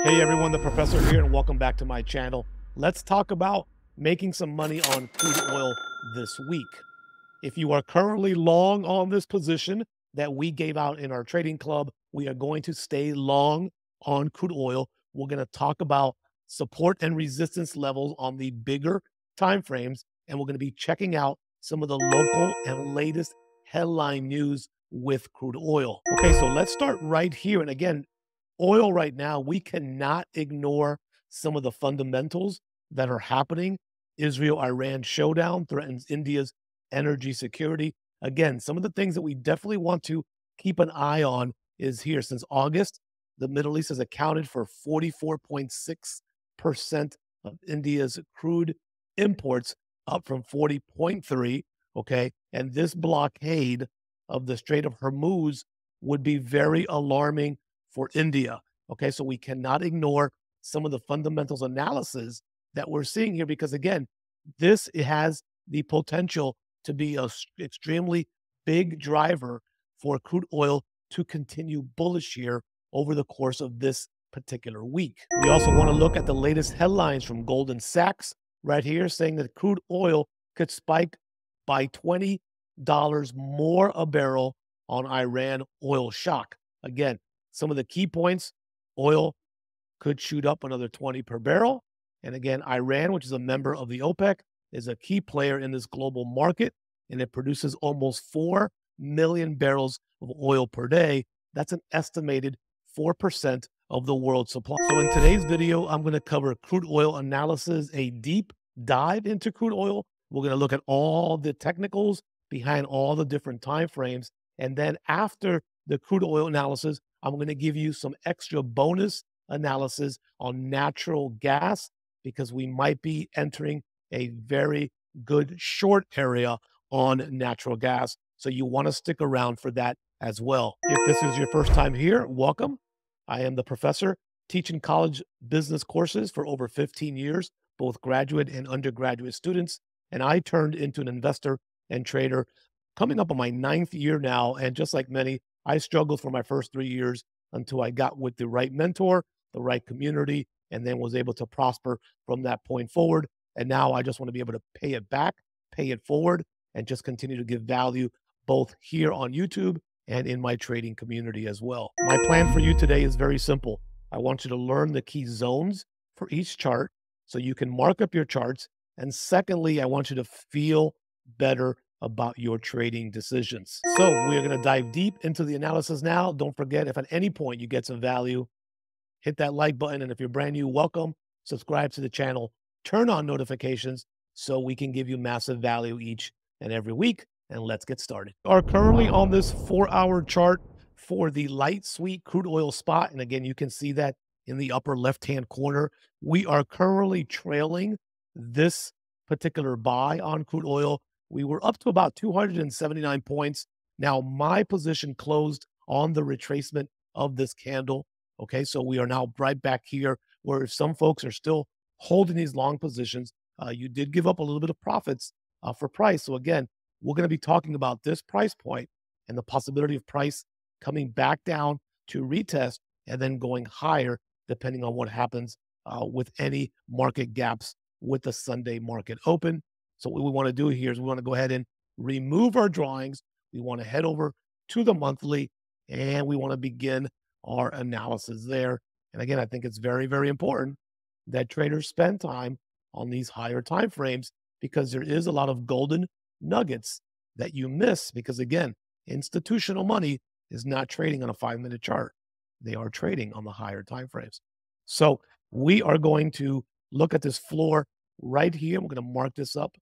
Hey everyone, the professor here, and welcome back to my channel. Let's talk about making some money on crude oil this week. If you are currently long on this position that we gave out in our trading club, we are going to stay long on crude oil. We're going to talk about support and resistance levels on the bigger time frames, and we're going to be checking out some of the local and latest headline news with crude oil. Okay, so let's start right here. And again, oil right now, we cannot ignore some of the fundamentals that are happening. Israel-Iran showdown threatens India's energy security. Again, some of the things that we definitely want to keep an eye on is here. Since August, the Middle East has accounted for 44.6% of India's crude imports, up from 40.3. Okay. And this blockade of the Strait of Hormuz would be very alarming for India. Okay, so we cannot ignore some of the fundamentals analysis that we're seeing here because, again, this has the potential to be a extremely big driver for crude oil to continue bullish here over the course of this particular week. We also want to look at the latest headlines from Goldman Sachs right here saying that crude oil could spike by $20 more a barrel on Iran oil shock. Again, some of the key points: oil could shoot up another 20 per barrel. And again, Iran, which is a member of the OPEC, is a key player in this global market, and it produces almost 4 million barrels of oil per day. That's an estimated 4% of the world supply. So in today's video, I'm going to cover crude oil analysis, a deep dive into crude oil. We're going to look at all the technicals behind all the different time frames. And then after the crude oil analysis, I'm going to give you some extra bonus analysis on natural gas because we might be entering a very good short area on natural gas. So you want to stick around for that as well. If this is your first time here, welcome. I am the professor teaching college business courses for over 15 years, both graduate and undergraduate students. And I turned into an investor and trader coming up on my 9th year now. And just like many, I struggled for my first 3 years until I got with the right mentor, the right community, and then was able to prosper from that point forward. And now I just want to be able to pay it back, pay it forward, and just continue to give value both here on YouTube and in my trading community as well. My plan for you today is very simple. I want you to learn the key zones for each chart so you can mark up your charts. And secondly, I want you to feel better about your trading decisions. So we're going to dive deep into the analysis now. Don't forget, if at any point you get some value, hit that like button. And if you're brand new, welcome. Subscribe to the channel. Turn on notifications so we can give you massive value each and every week. And let's get started. We are currently on this 4-hour chart for the light sweet crude oil spot. And again, you can see that in the upper left-hand corner. We are currently trailing this particular buy on crude oil. We were up to about 279 points. Now, my position closed on the retracement of this candle. Okay, so we are now right back here where if some folks are still holding these long positions, you did give up a little bit of profits for price. So again, we're going to be talking about this price point and the possibility of price coming back down to retest and then going higher depending on what happens with any market gaps with the Sunday market open. So what we want to do here is we want to go ahead and remove our drawings. We want to head over to the monthly and we want to begin our analysis there. And again, I think it's very, very important that traders spend time on these higher time frames because there is a lot of golden nuggets that you miss because, again, institutional money is not trading on a 5-minute chart. They are trading on the higher time frames. So we are going to look at this floor right here. We're going to mark this up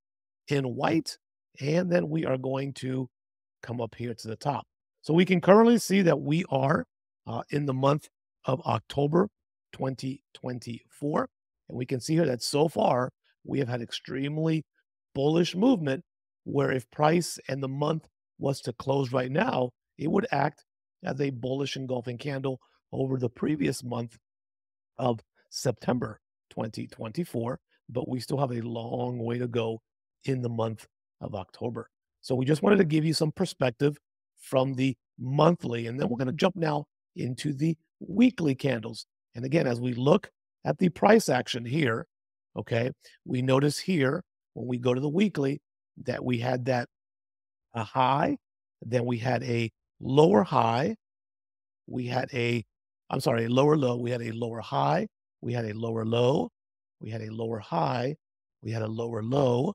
in white, and then we are going to come up here to the top. So we can currently see that we are in the month of October 2024. And we can see here that so far we have had extremely bullish movement where if price and the month was to close right now, it would act as a bullish engulfing candle over the previous month of September 2024. But we still have a long way to go in the month of October. So we just wanted to give you some perspective from the monthly, and then we're going to jump now into the weekly candles. And again, as we look at the price action here, okay, we notice here when we go to the weekly that we had that a high, then we had a lower high, we had a, I'm sorry, a lower low, we had a lower high, we had a lower low, we had a lower high, we had a lower low,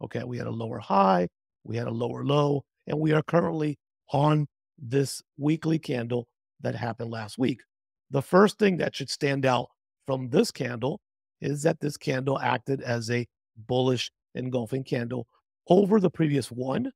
okay, we had a lower high, we had a lower low, and we are currently on this weekly candle that happened last week. The first thing that should stand out from this candle is that this candle acted as a bullish engulfing candle over the previous 1,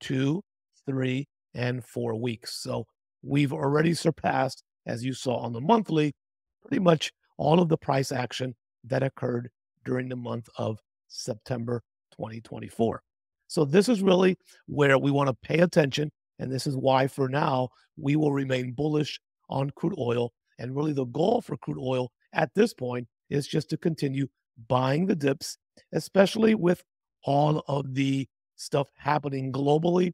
2, 3, and 4 weeks. So we've already surpassed, as you saw on the monthly, pretty much all of the price action that occurred during the month of September 2024. So this is really where we want to pay attention. And this is why, for now, we will remain bullish on crude oil. And really, the goal for crude oil at this point is just to continue buying the dips, especially with all of the stuff happening globally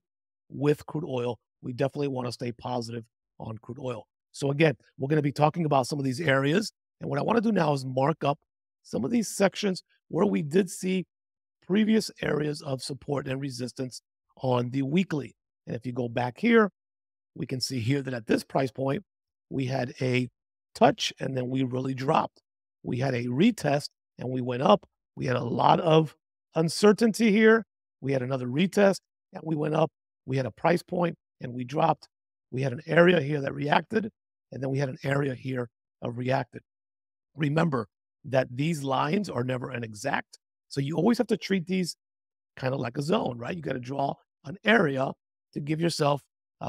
with crude oil. We definitely want to stay positive on crude oil. So again, we're going to be talking about some of these areas. And what I want to do now is mark up some of these sections where we did see previous areas of support and resistance on the weekly. And if you go back here, we can see here that at this price point, we had a touch and then we really dropped. We had a retest and we went up. We had a lot of uncertainty here. We had another retest and we went up. We had a price point and we dropped. We had an area here that reacted, and then we had an area here of reacted. Remember that these lines are never an exact. So you always have to treat these kind of like a zone, right? You got to draw an area to give yourself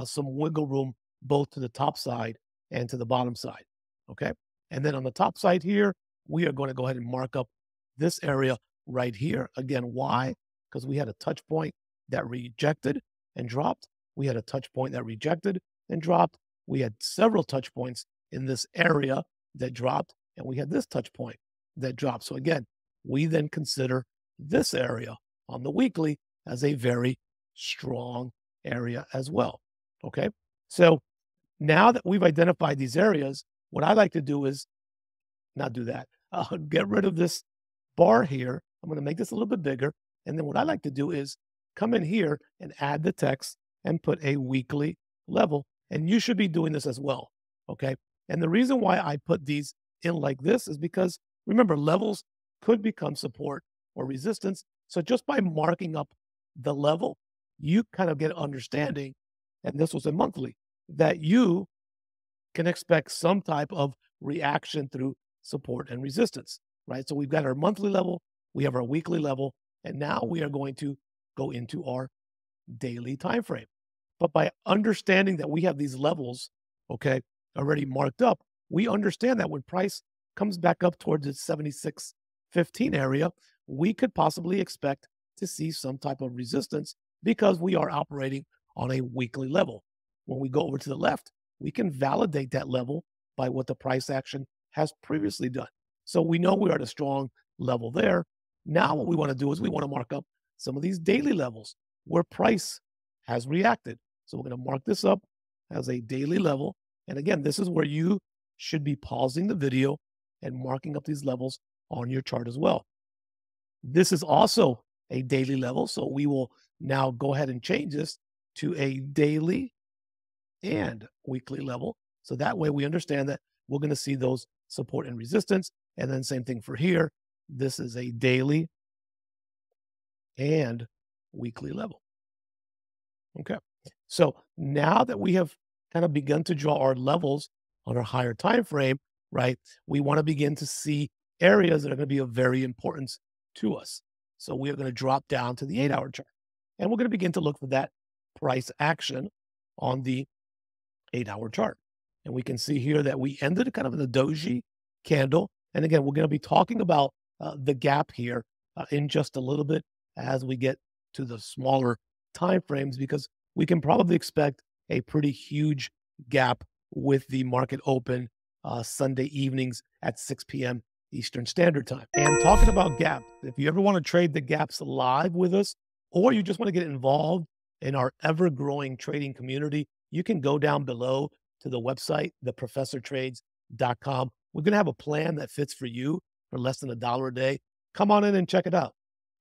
some wiggle room both to the top side and to the bottom side. Okay. And then on the top side here, we are going to go ahead and mark up this area right here. Again, why? Because we had a touch point that rejected and dropped. We had a touch point that rejected and dropped. We had several touch points in this area that dropped, and we had this touch point that dropped. So again, we then consider this area on the weekly as a very strong area as well. Okay. So now that we've identified these areas, what I like to do is not do that. Get rid of this bar here. I'm going to make this a little bit bigger. And then what I like to do is come in here and add the text and put a weekly level. And you should be doing this as well. Okay. And the reason why I put these in like this is because, remember, levels could become support or resistance. So just by marking up the level, you kind of get an understanding, and this was a monthly, that you can expect some type of reaction through support and resistance, right? So we've got our monthly level, we have our weekly level, and now we are going to go into our daily time frame. But by understanding that we have these levels, okay, already marked up, we understand that when price comes back up towards its 76.15 area, we could possibly expect to see some type of resistance because we are operating on a weekly level. When we go over to the left, we can validate that level by what the price action has previously done. So we know we are at a strong level there. Now what we want to do is we want to mark up some of these daily levels where price has reacted. So we're going to mark this up as a daily level. And again, this is where you should be pausing the video and marking up these levels on your chart as well. This is also a daily level. So we will now go ahead and change this to a daily and weekly level. So that way we understand that we're going to see those support and resistance. And then same thing for here. This is a daily and weekly level. Okay. So now that we have kind of begun to draw our levels on our higher time frame, right, we want to begin to see areas that are going to be of very importance to us. So we are going to drop down to the 8-hour chart, and we're going to begin to look for that price action on the 8-hour chart. And we can see here that we ended kind of in the doji candle. And again, we're going to be talking about the gap here in just a little bit as we get to the smaller time frames, because we can probably expect a pretty huge gap with the market open Sunday evenings at 6 p.m. Eastern Standard Time. And talking about gaps, if you ever want to trade the gaps live with us, or you just want to get involved in our ever-growing trading community, you can go down below to the website, theprofessortrades.com. we're going to have a plan that fits for you for less than $1 a day. Come on in and check it out,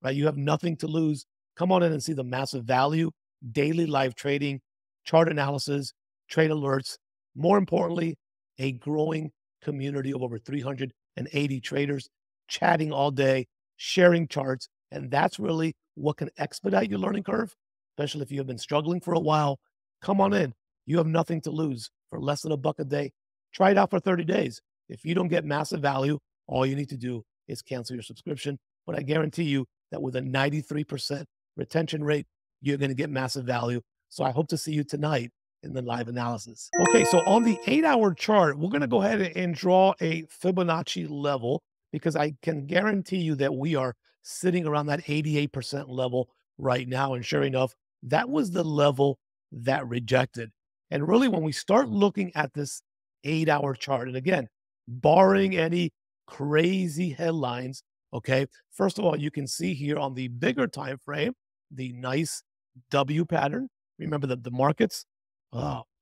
right? You have nothing to lose. Come on in and see the massive value, daily live trading, chart analysis, trade alerts. More importantly, a growing community of over 380 traders chatting all day, sharing charts. And that's really what can expedite your learning curve, especially if you have been struggling for a while. Come on in. You have nothing to lose for less than $1 a day. Try it out for 30 days. If you don't get massive value, all you need to do is cancel your subscription. But I guarantee you that with a 93% retention rate, you're going to get massive value. So I hope to see you tonight in the live analysis. Okay, so on the 8-hour chart, we're going to go ahead and draw a Fibonacci level because I can guarantee you that we are sitting around that 88% level right now. And sure enough, that was the level that rejected. And really, when we start looking at this 8-hour chart, and again, barring any crazy headlines, okay, first of all, you can see here on the bigger time frame, the nice W pattern. Remember that the markets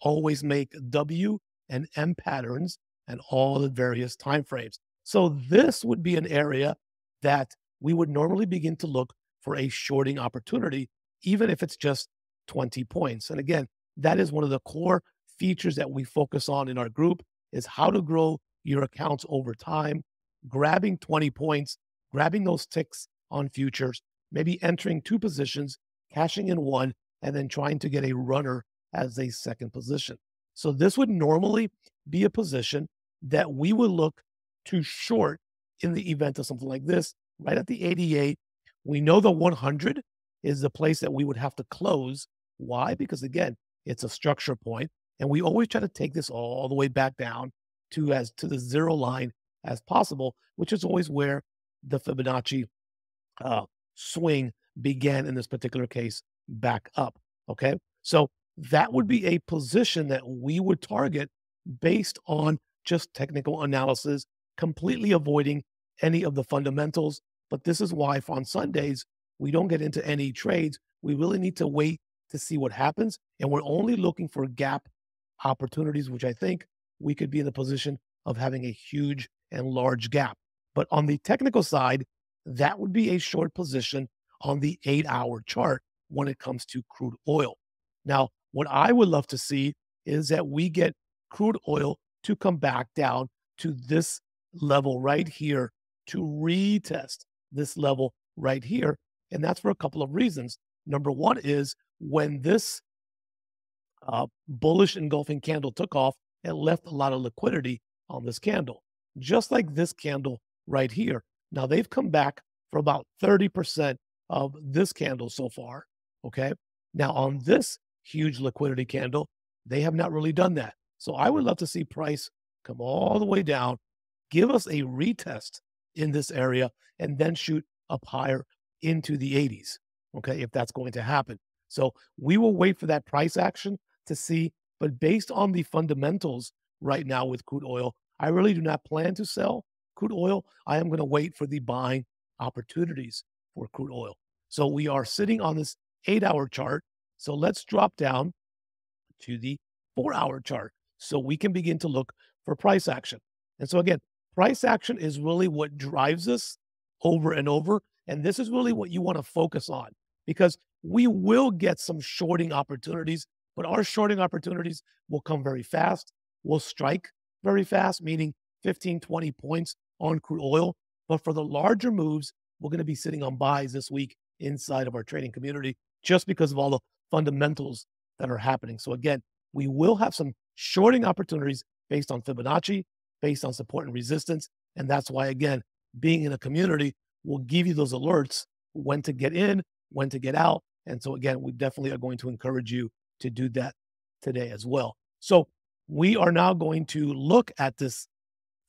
always make W and M patterns and all the various time frames. So this would be an area that we would normally begin to look for a shorting opportunity, even if it's just 20 points. And again, that is one of the core features that we focus on in our group is how to grow your accounts over time, grabbing 20 points, grabbing those ticks on futures, maybe entering 2 positions, cashing in 1, and then trying to get a runner as a second position. So this would normally be a position that we would look to short in the event of something like this. Right at the 88, we know the 100 is the place that we would have to close. Why? Because again, it's a structure point, and we always try to take this all the way back down to the 0 line as possible, which is always where the Fibonacci swing began in this particular case back up. Okay, so that would be a position that we would target based on just technical analysis, completely avoiding any of the fundamentals. But this is why on Sundays, we don't get into any trades. We really need to wait to see what happens. And we're only looking for gap opportunities, which I think we could be in the position of having a huge and large gap. But on the technical side, that would be a short position on the 8-hour chart when it comes to crude oil. Now, what I would love to see is that we get crude oil to come back down to this level right here to retest this level right here. And that's for a couple of reasons. Number one is when this bullish engulfing candle took off, it left a lot of liquidity on this candle, just like this candle right here. Now they've come back for about 30% of this candle so far. Okay. Now on this huge liquidity candle, they have not really done that. So I would love to see price come all the way down, give us a retest in this area, and then shoot up higher into the 80s. Okay. If that's going to happen. So we will wait for that price action to see. But based on the fundamentals right now with crude oil, I really do not plan to sell crude oil. I am going to wait for the buying opportunities for crude oil. So we are sitting on this 8-hour chart. So let's drop down to the 4-hour chart so we can begin to look for price action. And so again, price action is really what drives us over and over. And this is really what you want to focus on because we will get some shorting opportunities, but our shorting opportunities will come very fast. We'll strike very fast, meaning 15, 20 points on crude oil. But for the larger moves, we're going to be sitting on buys this week inside of our trading community just because of all the fundamentals that are happening. So again, we will have some shorting opportunities based on Fibonacci, based on support and resistance. And that's why, again, being in a community will give you those alerts when to get in, when to get out. And so again, we definitely are going to encourage you to do that today as well. So we are now going to look at this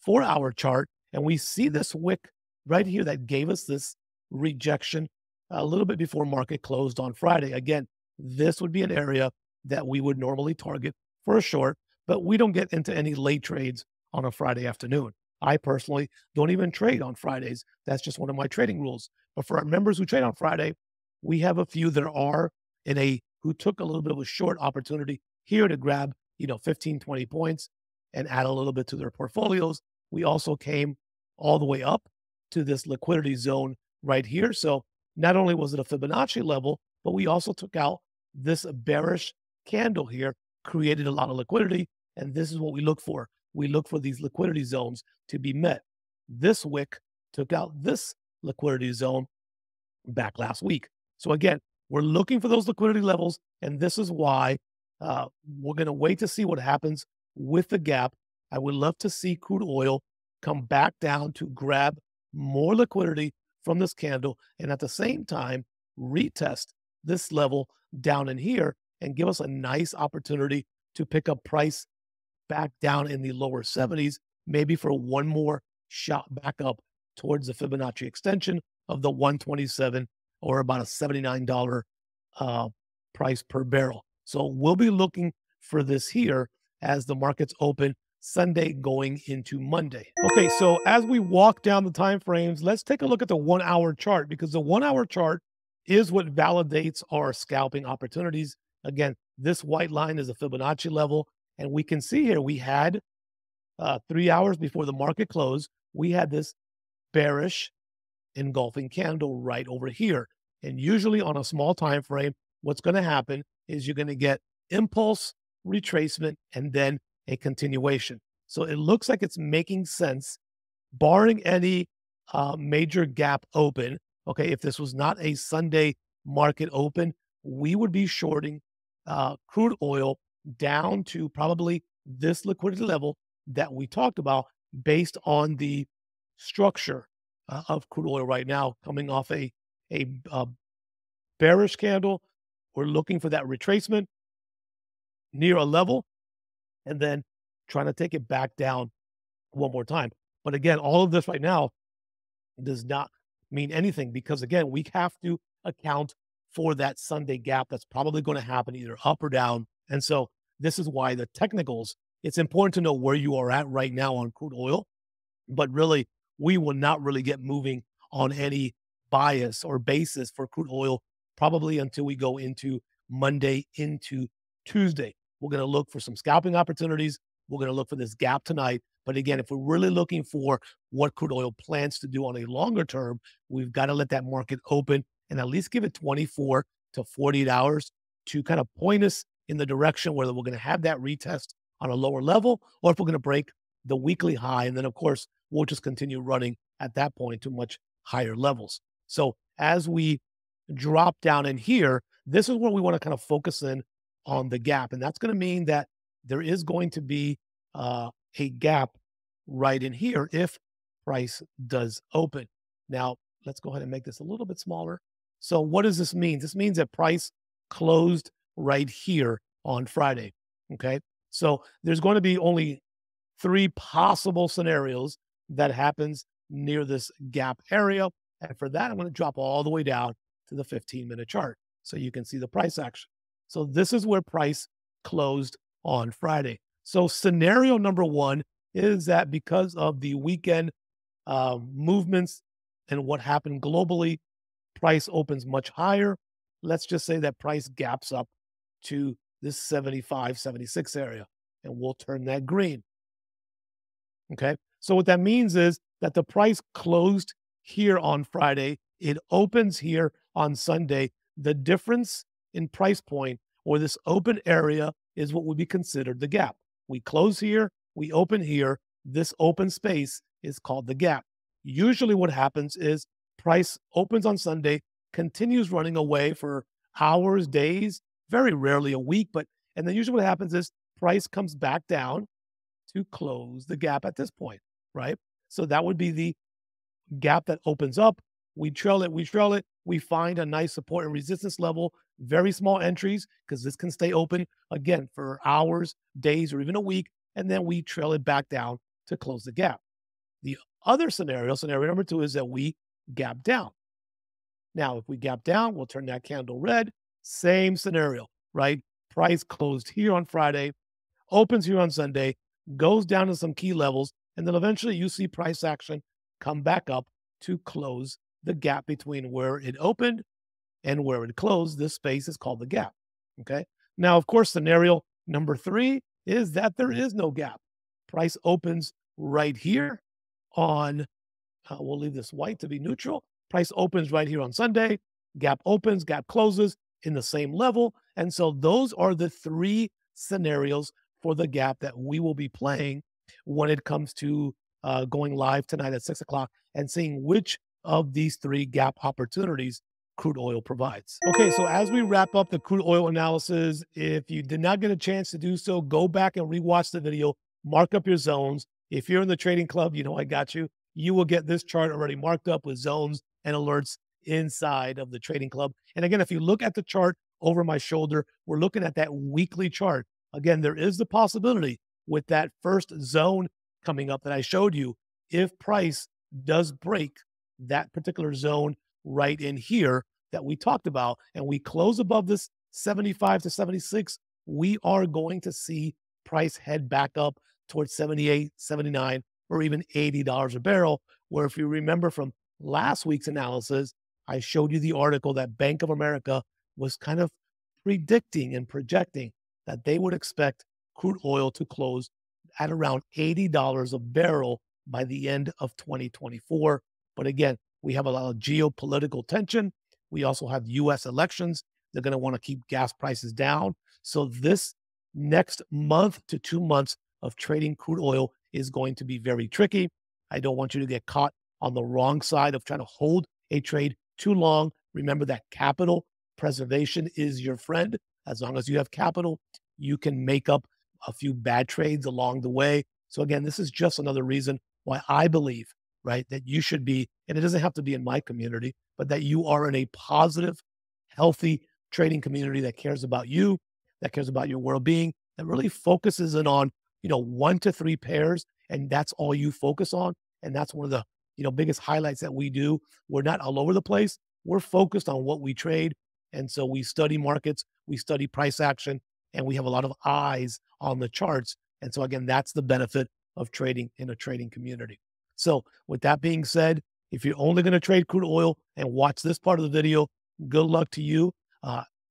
4-hour chart, and we see this wick right here that gave us this rejection a little bit before market closed on Friday. Again, this would be an area that we would normally target for a short, but we don't get into any late trades on a Friday afternoon. I personally don't even trade on Fridays. That's just one of my trading rules. But for our members who trade on Friday, we have a few that are who took a little bit of a short opportunity here to grab, 15, 20 points and add a little bit to their portfolios we also came all the way up to this liquidity zone right here. So not only was it a Fibonacci level, but we also took out this bearish candle here, created a lot of liquidity. And this is what we look for. We look for these liquidity zones to be met. This wick took out this liquidity zone back last week. So again, we're looking for those liquidity levels, and this is why we're going to wait to see what happens with the gap. I would love to see crude oil come back down to grab more liquidity from this candle, and at the same time, retest this level down in here and give us a nice opportunity to pick up price back down in the lower 70s, maybe for one more shot back up towards the Fibonacci extension of the 127 or about a $79 price per barrel. So we'll be looking for this here as the markets open Sunday going into Monday. Okay, so as we walk down the time frames, let's take a look at the 1 hour chart, because the 1 hour chart is what validates our scalping opportunities. Again, this white line is a Fibonacci level, and we can see here we had 3 hours before the market closed, we had this bearish engulfing candle right over here. And usually on a small time frame, what's going to happen is you're going to get impulse, retracement, and then a continuation. So it looks like it's making sense, barring any major gap open. Okay, if this was not a Sunday market open, we would be shorting crude oil down to probably this liquidity level that we talked about, based on the structure of crude oil right now, coming off a bearish candle. We're looking for that retracement near a level and then trying to take it back down one more time. But again, all of this right now does not mean anything, because again, we have to account for that Sunday gap that's probably going to happen either up or down. And so this is why the technicals, it's important to know where you are at right now on crude oil, but really we will not really get moving on any bias or basis for crude oil probably until we go into Monday into Tuesday. We're going to look for some scalping opportunities. We're going to look for this gap tonight. But again, if we're really looking for what crude oil plans to do on a longer term, we've got to let that market open and at least give it 24 to 48 hours to kind of point us in the direction whether we're going to have that retest on a lower level, or if we're going to break the weekly high. And then, of course, we'll just continue running at that point to much higher levels. So as we drop down in here, this is where we want to kind of focus in on the gap. And that's going to mean that there is going to be a gap right in here if price does open. Now, let's go ahead and make this a little bit smaller. So what does this mean? This means that price closed right here on Friday. Okay. So there's going to be only 3 possible scenarios that happens near this gap area. And for that, I'm going to drop all the way down to the 15-minute chart so you can see the price action. So this is where price closed on Friday. So scenario number 1 is that because of the weekend movements and what happened globally, price opens much higher. Let's just say that price gaps up to this 75, 76 area, and we'll turn that green. Okay. So what that means is that the price closed here on Friday. It opens here on Sunday. The difference in price point, or this open area, is what would be considered the gap. We close here, we open here. This open space is called the gap. Usually what happens is price opens on Sunday, continues running away for hours, days, very rarely a week, and then usually what happens is price comes back down to close the gap at this point, right? So that would be the gap that opens up. We trail it, we find a nice support and resistance level, very small entries, because this can stay open again for hours, days, or even a week, and then we trail it back down to close the gap. The other scenario number 2, is that we gap down. Now, if we gap down, we'll turn that candle red. Same scenario, right? Price closed here on Friday, opens here on Sunday, goes down to some key levels, and then eventually you see price action come back up to close the gap between where it opened and where it closed. This space is called the gap. Okay. Now, of course, scenario number 3 is that there is no gap. Price opens right here on, we'll leave this white to be neutral. Price opens right here on Sunday. Gap opens, gap closes in the same level. And so those are the three scenarios for the gap that we will be playing when it comes to going live tonight at 6 o'clock and seeing which of these three gap opportunities crude oil provides. Okay, so as we wrap up the crude oil analysis, if you did not get a chance to do so, go back and rewatch the video, mark up your zones. If you're in the trading club, you know I got you. You will get this chart already marked up with zones and alerts inside of the trading club. And again, if you look at the chart over my shoulder, we're looking at that weekly chart. Again, there is the possibility with that first zone coming up that I showed you, if price does break that particular zone right in here that we talked about, and we close above this 75 to 76, we are going to see price head back up towards 78, 79, or even $80 a barrel. Where if you remember from last week's analysis, I showed you the article that Bank of America was kind of predicting and projecting that they would expect crude oil to close at around $80 a barrel by the end of 2024. But again, we have a lot of geopolitical tension. We also have US elections. They're going to want to keep gas prices down. So this next month to 2 months of trading crude oil is going to be very tricky. I don't want you to get caught on the wrong side of trying to hold a trade too long. Remember that capital preservation is your friend. As long as you have capital, you can make up a few bad trades along the way. So again, this is just another reason why I believe, right, that you should be, and it doesn't have to be in my community, but that you are in a positive, healthy trading community that cares about you, that cares about your well-being, that really focuses in on, 1 to 3 pairs, and that's all you focus on. And that's one of the, biggest highlights that we do. We're not all over the place. We're focused on what we trade. And so we study markets, we study price action, and we have a lot of eyes on the charts. And so again, that's the benefit of trading in a trading community. So with that being said, if you're only going to trade crude oil and watch this part of the video, good luck to you.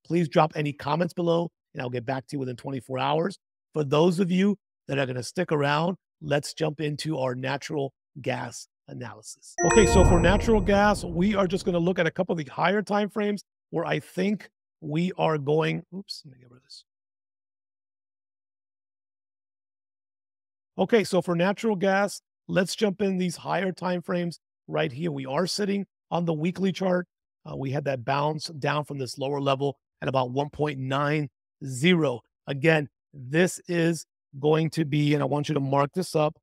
Please drop any comments below, and I'll get back to you within 24 hours. For those of you that are going to stick around, let's jump into our natural gas analysis. Okay, so for natural gas, we are just going to look at a couple of the higher time frames where I think we are going. Oops, let me get rid of this. Okay, so for natural gas, let's jump in these higher time frames right here. We are sitting on the weekly chart. We had that bounce down from this lower level at about 1.90. Again, this is going to be, and I want you to mark this up,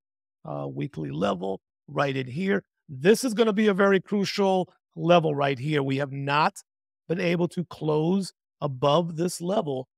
weekly level right in here. This is going to be a very crucial level right here. We have not been able to close above this level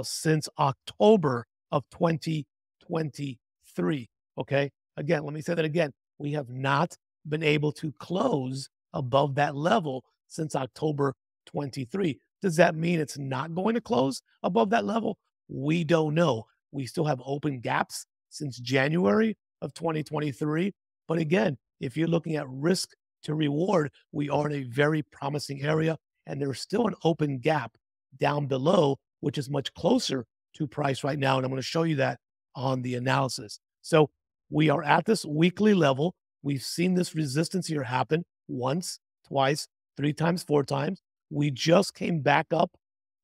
since October of 2023. Okay. Again, let me say that again. We have not been able to close above that level since October 23. Does that mean it's not going to close above that level? We don't know. We still have open gaps since January of 2023. But again, if you're looking at risk to reward, we are in a very promising area, and there's still an open gap down below, which is much closer to price right now. And I'm going to show you that on the analysis. So we are at this weekly level. We've seen this resistance here happen once, twice, 3 times, 4 times. We just came back up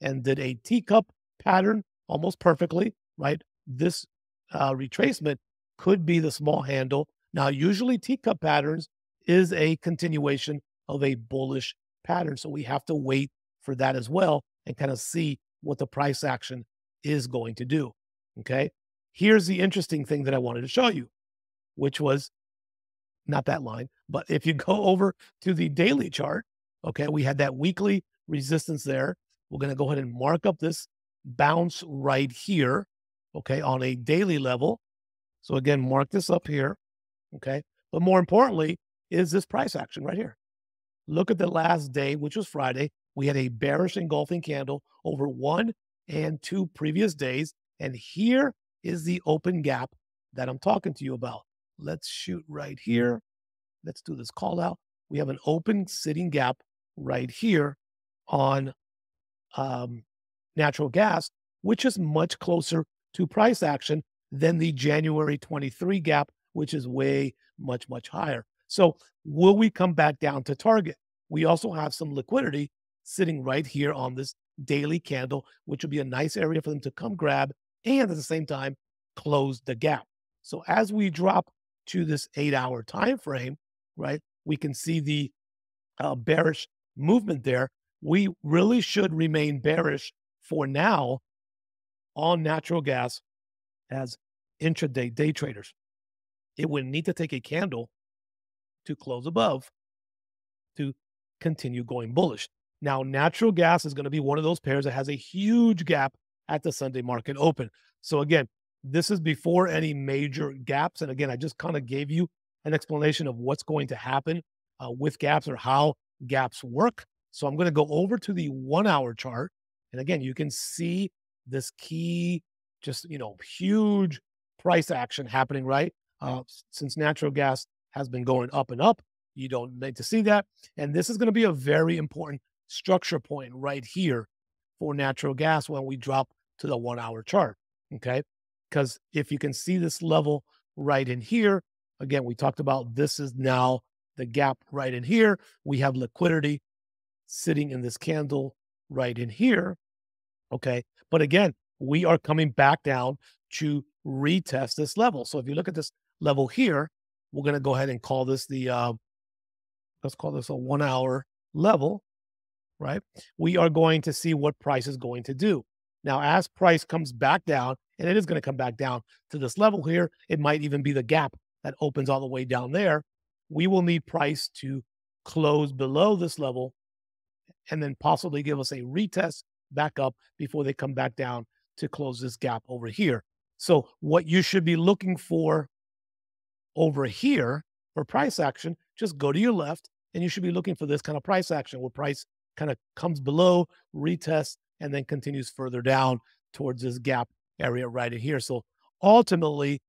and did a teacup pattern almost perfectly, right? This retracement could be the small handle. Now, usually teacup patterns is a continuation of a bullish pattern. So we have to wait for that as well and kind of see what the price action is going to do. Okay. Here's the interesting thing that I wanted to show you, which was not that line, but if you go over to the daily chart, okay, we had that weekly resistance there. We're going to go ahead and mark up this bounce right here, okay, on a daily level. So again, mark this up here, okay? But more importantly is this price action right here. Look at the last day, which was Friday. We had a bearish engulfing candle over 1 and 2 previous days. And here is the open gap that I'm talking to you about. Let's shoot right here. Let's do this call out. We have an open sitting gap right here on natural gas, which is much closer to price action than the January 23 gap which is way much higher. So will we come back down to target? We also have some liquidity sitting right here on this daily candle, which would be a nice area for them to come grab and at the same time close the gap. So as we drop to this 8-hour time frame, right, we can see the bearish movement there. We really should remain bearish for now on natural gas as intraday day traders. It would need to take a candle to close above to continue going bullish. Now, natural gas is going to be one of those pairs that has a huge gap at the Sunday market open. So again, this is before any major gaps. And again, I just kind of gave you an explanation of what's going to happen with gaps or how gaps work. So I'm going to go over to the 1-hour chart. And again, you can see this key, just, huge price action happening, right? Since natural gas has been going up and up, you don't need to see that. And this is going to be a very important structure point right here for natural gas when we drop to the 1-hour chart. Okay. Because if you can see this level right in here, again, we talked about this is now the gap right in here. We have liquidity sitting in this candle right in here. Okay. But again, we are coming back down to retest this level. So if you look at this level here, we're going to go ahead and call this let's call this a 1-hour level, right? We are going to see what price is going to do. Now, as price comes back down, and it is going to come back down to this level here, it might even be the gap that opens all the way down there. We will need price to close below this level and then possibly give us a retest back up before they come back down to close this gap over here. So what you should be looking for over here for price action, just go to your left and you should be looking for this kind of price action where price kind of comes below, retests, and then continues further down towards this gap area right in here. So ultimately,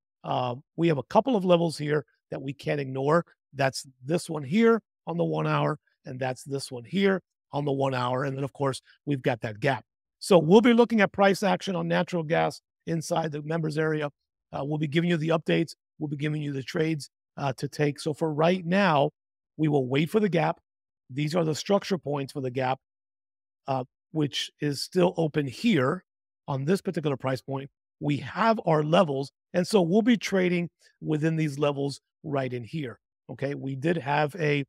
we have a couple of levels here that we can't ignore. That's this one here on the 1-hour, and that's this one here on the 1-hour. And then, of course, we've got that gap. So we'll be looking at price action on natural gas inside the members area. We'll be giving you the updates. We'll be giving you the trades to take. So for right now, we will wait for the gap. These are the structure points for the gap, which is still open here on this particular price point. We have our levels, and so we'll be trading within these levels right in here. Okay, we did have a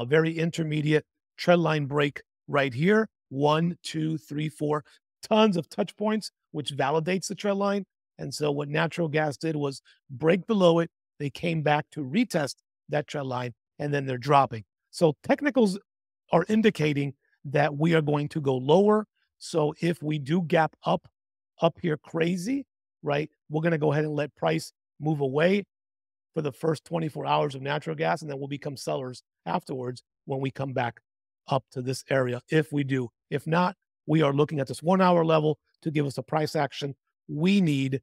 very intermediate trend line break right here. 1, 2, 3, 4, tons of touch points, which validates the trend line. And so what natural gas did was break below it. They came back to retest that trend line, and then they're dropping. So technicals are indicating that we are going to go lower. So if we do gap up here crazy, right, we're going to go ahead and let price move away for the first 24 hours of natural gas, and then we'll become sellers afterwards when we come back up to this area, if we do. If not, we are looking at this 1-hour level to give us a price action we need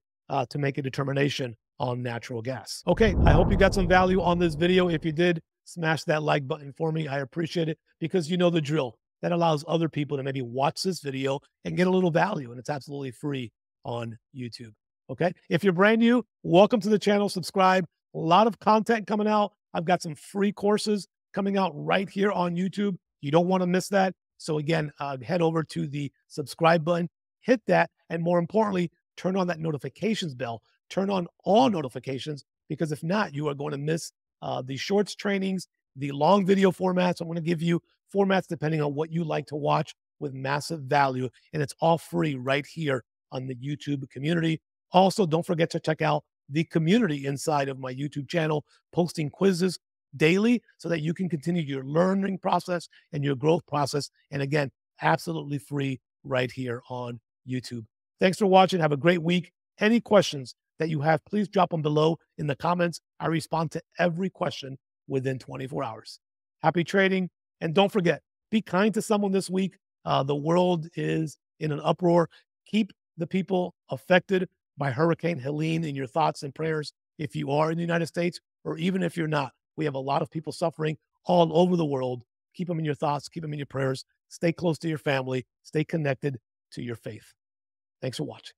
to make a determination on natural gas. Okay, I hope you got some value on this video. If you did, smash that like button for me. I appreciate it because you know the drill. That allows other people to maybe watch this video and get a little value, and it's absolutely free on YouTube. Okay, if you're brand new, welcome to the channel. Subscribe. A lot of content coming out. I've got some free courses coming out right here on YouTube. You don't want to miss that. So again, head over to the subscribe button, hit that, and more importantly, turn on that notifications bell. Turn on all notifications, because if not, you are going to miss the shorts trainings, the long video formats. I'm going to give you formats depending on what you like to watch with massive value, and it's all free right here on the YouTube community. Also, don't forget to check out the community inside of my YouTube channel, posting quizzes daily so that you can continue your learning process and your growth process. And again, absolutely free right here on YouTube. Thanks for watching. Have a great week. Any questions that you have, please drop them below in the comments. I respond to every question within 24 hours. Happy trading. And don't forget, be kind to someone this week. The world is in an uproar. Keep the people affected by Hurricane Helene in your thoughts and prayers if you are in the United States, or even if you're not. We have a lot of people suffering all over the world. Keep them in your thoughts. Keep them in your prayers. Stay close to your family. Stay connected to your faith. Thanks for watching.